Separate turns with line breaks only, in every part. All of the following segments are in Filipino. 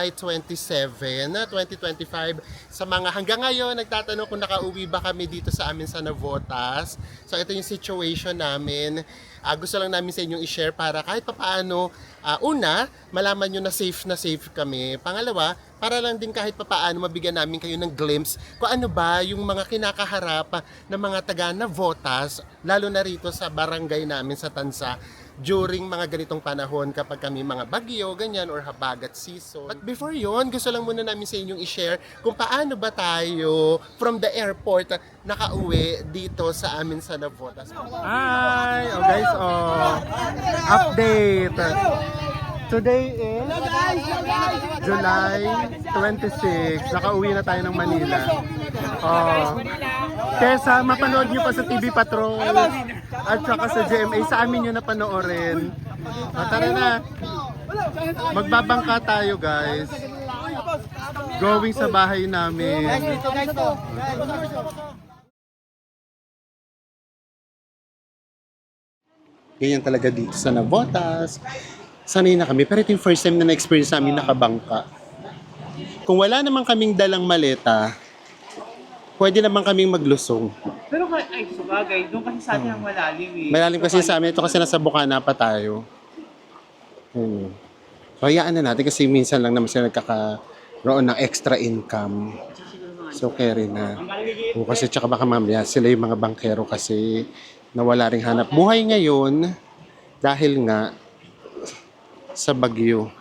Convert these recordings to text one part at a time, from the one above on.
July 27, 2025. Sa mga hanggang ngayon, nagtatanong kung nakauwi ba kami dito sa amin sa Navotas. So ito yung situation namin. Gusto lang namin sa inyong i-share para kahit papaano, una, malaman nyo na safe kami. Pangalawa, para lang din kahit papaano mabigyan namin kayo ng glimpse kung ano ba yung mga kinakaharap ng mga taga Navotas, lalo na rito sa barangay namin sa Tansa during mga ganitong panahon kapag kami mga bagyo, ganyan, or habagat season. But before yon, gusto lang muna namin sa inyong i-share kung paano ba tayo from the airport nakauwi dito sa amin sa Navotas.
Hi! Guys, update! Today is July 26. Nakauwi na tayo ng Manila. Kesa mapanood nyo pa sa TV Patrol at saka sa GMA, sa amin nyo napanoorin. Tara na! Magbabangka tayo, guys. Going sa bahay namin.
Ganyan talaga dito sa Navotas. Sanay na kami, pero ito yung first time na na-experience namin nakabangka. Kung wala naman kaming dalang maleta, pwede naman kaming maglusong.
Pero ay, sabagay, doon kasi sa atin ang malalim eh.
Malalim kasi sa amin, ito kasi nasa Bukana pa tayo. So hayaan na natin kasi minsan lang naman sila nagkakaroon ng extra income. So carry na. O kasi tsaka baka mamaya sila yung mga bankero kasi nawala ring hanap buhay ngayon dahil nga sa bagyo.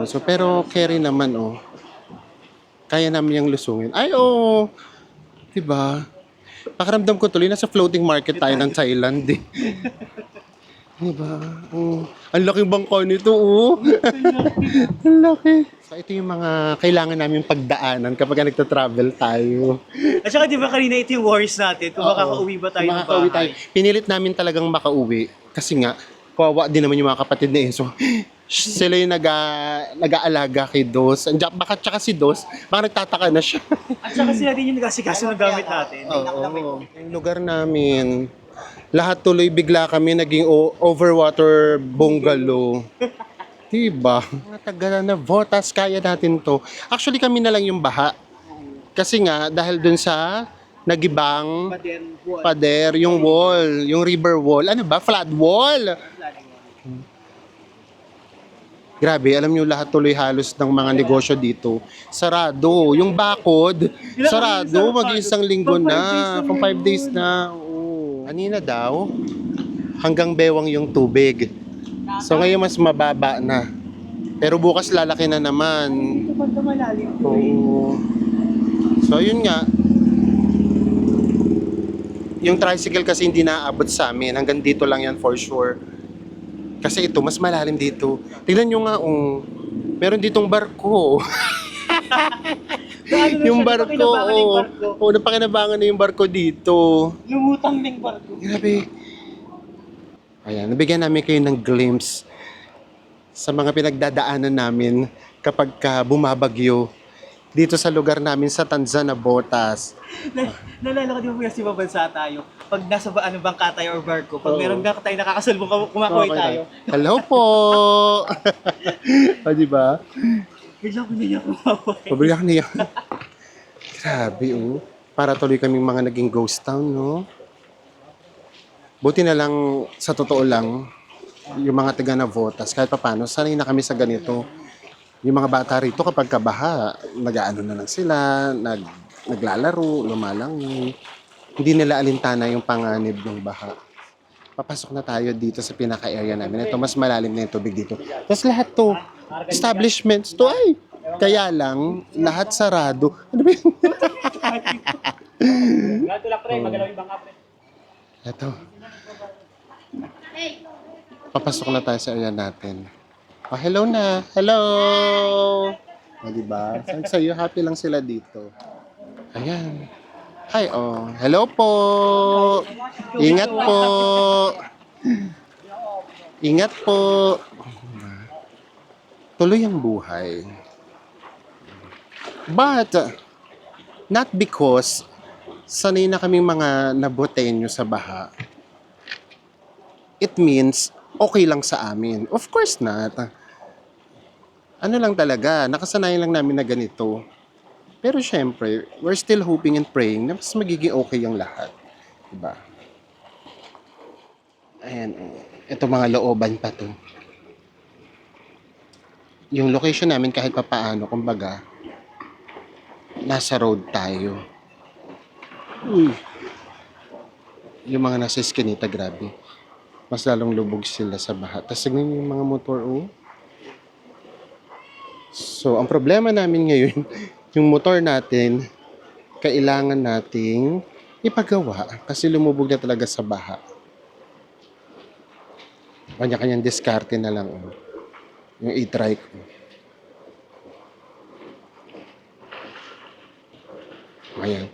So pero carry naman kaya namin yung lusungin. Ay diba? Pakiramdam ko tuloy nasa floating market tayo ng Thailand eh. Diba? Ang laking bangka nito Ang laki. So ito yung mga kailangan namin pagdaanan kapag nagta-travel tayo.
At saka di ba kanina ito yung worries natin kung makakauwi ba tayo ng bahay.
Tayo. Pinilit namin talagang makauwi kasi nga kawawa din naman yung mga kapatid na Enzo. Sila yung nag-aalaga kay Dos. Baka tsaka si Dos, baka nagtataka na siya.
At saka sila din yung nag-asikaso ng gamit natin.
Yung lugar namin, lahat tuloy bigla kami naging overwater bungalow. Diba? Mga taga Navotas, kaya natin to. Actually kami na lang yung baha. Kasi nga, dahil dun sa nagibang pader, yung wall, yung river wall. Ano ba? Flood wall! Grabe, alam nyo lahat tuloy halos ng mga negosyo dito. Sarado. Yung bakod, sarado. Mag-iisang linggo na. Pang 5 days na. Kanina daw, hanggang bewang yung tubig. So ngayon mas mababa na. Pero bukas lalaki na naman. So yun nga. Yung tricycle kasi hindi naaabot sa amin. Hanggang dito lang yan for sure. Kasi ito, mas malalim dito. Tingnan nyo nga, meron ditong barko. Yung barko, napakinabangan na yung barko dito.
Lumutang ng barko.
Grabe. Ayan, nabigyan namin kayo ng glimpse sa mga pinagdadaanan namin kapag bumabagyo dito sa lugar namin sa Tanza, Navotas.
Nalala ko di ba po si Babansa tayo? Pag nasa bangka tayo or barko, pag meron nga tayo nakakasalbong kumakoy tayo.
Hello po! Diba?
Bigla ko niya kumakoy.
Pabigyan niya. Grabe Para tuloy kaming mga naging ghost town, no? Buti na lang, sa totoo lang, yung mga taga Navotas, kahit paano, sanay na kami sa ganito. Yung mga bata rito kapag kabaha, nag-aano na lang sila, naglalaro, lumalangoy. Hindi nila alintana yung panganib ng baha. Papasok na tayo dito sa pinaka-area namin. Ito, mas malalim na yung tubig dito. Tapos lahat to, establishments to kaya lang, lahat sarado. Ano ba yun? Ito. Papasok na tayo sa area natin. Hello na. Hello! Diba? Sabi sa'yo, happy lang sila dito. Ayan. Hi, Hello po! Ingat po! Ingat po! Tuloy ang buhay. But, not because sanay na kaming mga nabotenyo sa baha. It means okay lang sa amin. Of course not. ano lang talaga, nakasanayan lang namin na ganito. Pero syempre, we're still hoping and praying na mas magiging okay yung lahat. Diba? Ayan, ito mga looban pa to. Yung location namin kahit papaano, kumbaga, nasa road tayo. Uy. Yung mga nasa Eskinita, grabe. Mas lalong lubog sila sa baha. Tapos tignan niyo yung mga motor, oh. So, ang problema namin ngayon, yung motor natin, kailangan nating ipagawa kasi lumubog na talaga sa baha. Kanya-kanyang diskarte na lang, oh. Yung e-trike, oh. Ayan.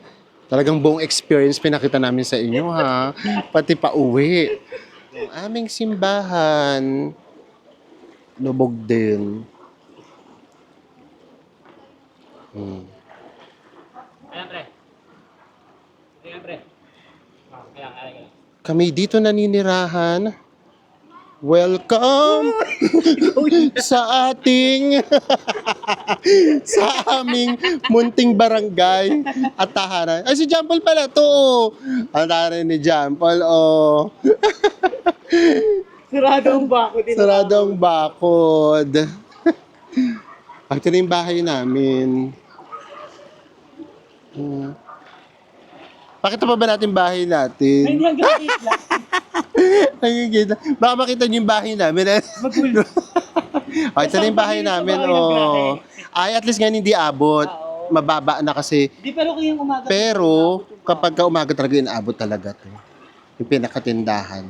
Talagang buong experience pinakita namin sa inyo, ha? Pati pa uwi. Ang aming simbahan, lubog din.
Ayan, pre. Ayan, pre. Kailangan.
Kami dito naninirahan. Welcome sa ating sa aming munting barangay at tahanan. Ay, si Jampol pala to. Oh. Ang tahanan ni Jampol, oh.
Sarado ang bako din.
Sarado ang bakod. Ito na yung bahay namin. Pakita pa ba natin bahay natin?
Ay, hindi ang gamit lang.
Ayun, kita. Baka makita niyo yung bahay namin.
Magulo.
Oh, ito na yung bahay namin. Oh. Ay, at least nga hindi abot. Mababa na kasi.
Di, pero kung yung umaga.
Pero, kapag ka umaga talaga, inaabot talaga to. Yung pinakatindahan.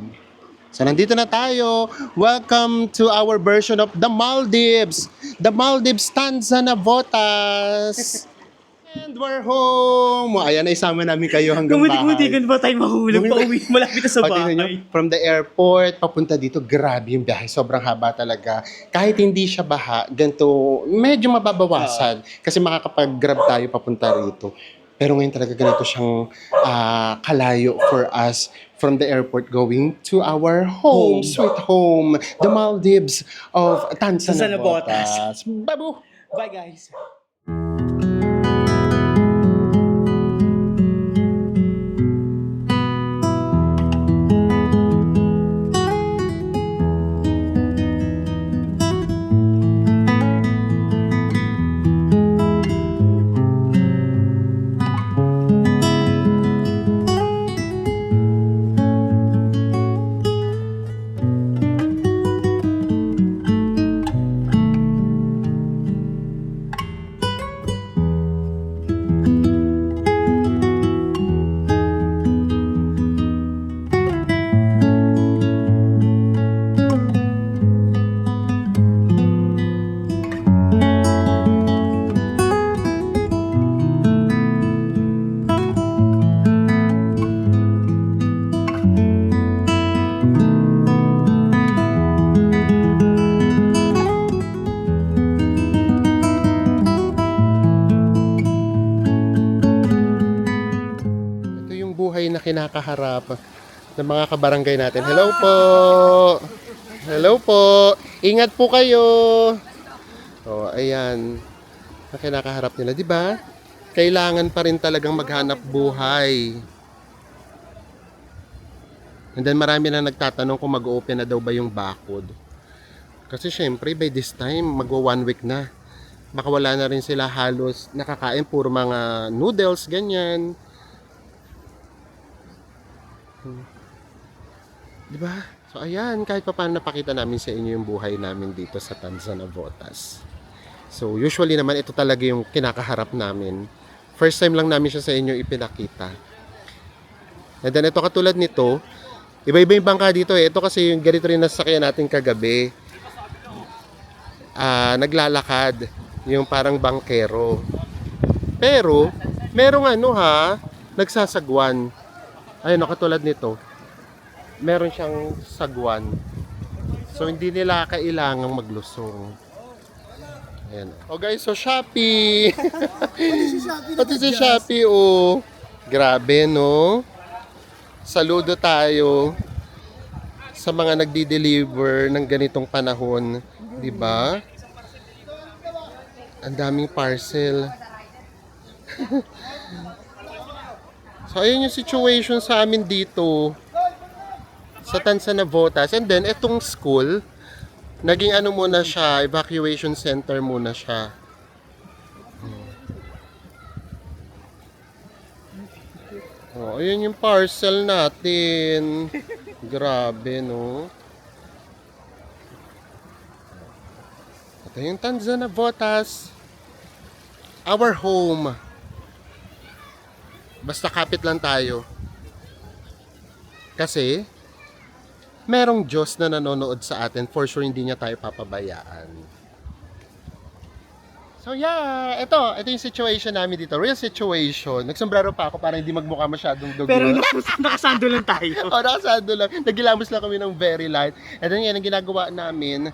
So, nandito na tayo. Welcome to our version of the Maldives. The Maldives Stanza Navotas. And we're home. Ayan, naisama namin kayo hanggang bahay.
Gumutik-gutikan ba tayo mahulog pa uwi? Malapit na sa
O, tingnan nyo,
bahay.
from the airport, papunta dito, grabe yung biyahe. Sobrang haba talaga. Kahit hindi siya baha, ganito, medyo mababawasan. Kasi makakapag-grab tayo papunta rito. Pero ngayon talaga ganito siyang kalayo for us from the airport going to our home, sweet home, the Maldives of Tanza
Navotas.
Babu!
Bye, guys.
Na kinakaharap ng mga kabarangay natin. Hello po! Hello po! Ingat po kayo! O, ayan. Na kinakaharap nila, di ba? Kailangan pa rin talagang maghanap buhay. And then marami na nagtatanong kung mag-open na daw ba yung bakod. Kasi syempre, by this time, magwa 1 week na. Baka wala na rin sila halos nakakain, puro mga noodles, ganyan. Diba? So ayan, kahit pa paano napakita namin sa inyo yung buhay namin dito sa Tanza Navotas. So usually naman ito talaga yung kinakaharap namin. First time lang namin siya sa inyo ipinakita. And then ito katulad nito, iba-iba yung bangka dito eh. Ito kasi yung ganito rin nasakyan natin kagabi. Naglalakad, yung parang bangkero. Pero, merong nagsasagwan. Ayun, katulad nito. Meron siyang sagwan. So, hindi nila kailangang maglusong. Ayan. Oh guys, so Shopee! Pati si Shopee, oh. Grabe, no? Saludo tayo sa mga nagdi-deliver ng ganitong panahon. Diba? Ang daming parcel. So, ayun yung situation sa amin dito sa Tansa Navotas. And then, etong school, naging ano muna siya, evacuation center muna siya. Oh, ayun yung parcel natin. Grabe, no? Ito yung Tansa Navotas. Our home. Basta kapit lang tayo. Kasi, merong Diyos na nanonood sa atin. For sure, hindi niya tayo papabayaan. So yeah, ito yung situation namin dito. Real situation. Nagsombrero pa ako para hindi magmukha masyadong dugo.
Pero nakasando lang tayo.
O, nakasado lang. Nagilamos lang kami ng very light. And then yan, ang ginagawa namin,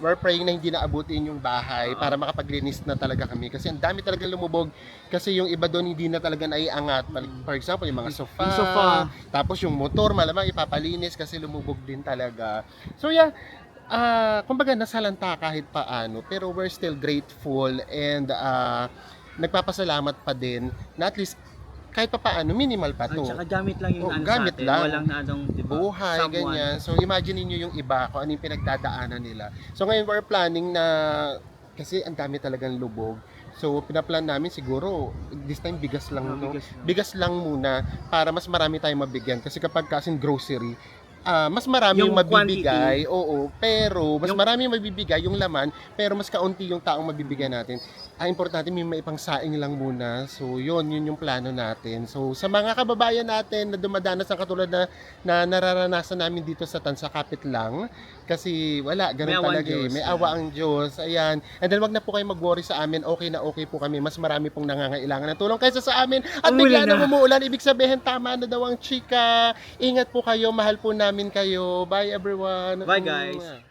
we're praying na hindi naabutin yung bahay para makapaglinis na talaga kami. Kasi ang dami talaga lumubog. Kasi yung iba doon hindi na talaga naiangat. For example, yung mga sofa.
Yung sofa.
Tapos yung motor, malamang ipapalinis kasi lumubog din talaga. So yeah, kumbaga nasalanta kahit paano. Pero we're still grateful and nagpapasalamat pa din na at least kahit pa paano, minimal pa
At
to.
saka gamit lang yung
Oh,
ano
gamit
sa atin.
lang.
Walang na anong, di ba?
Buhay,
Someone.
ganyan. So, imagine niyo yung iba, kung ano yung pinagdadaanan nila. So, ngayon we're planning na, kasi ang dami talagang lubog. So, pinaplan namin siguro, this time bigas lang, no?
Bigas lang.
Bigas lang muna, para mas marami tayong mabigyan. Kasi kapag kasing grocery, mas marami
Yung
yung mabibigay, oo, pero mas marami yung mabibigay, yung laman, pero mas kaunti yung taong mabibigyan natin. Importante may maipang saing lang muna. So, yun yung plano natin. So, sa mga kababayan natin na dumadanas ng katulad na nararanasan namin dito sa Tansa, kapit lang. Kasi wala, ganun
May awa ang
talaga eh.
Diyos.
May awa ang Diyos. Ayan. And then, wag na po kayo mag-worry sa amin. Okay na okay po kami. Mas marami pong nangangailangan ng tulong kaysa sa amin. At bigla
Umuulan
na
na.
umuulan. Ibig sabihin, tama na daw ang chika. Ingat po kayo. Mahal po namin kayo. Bye, everyone.
Bye, guys.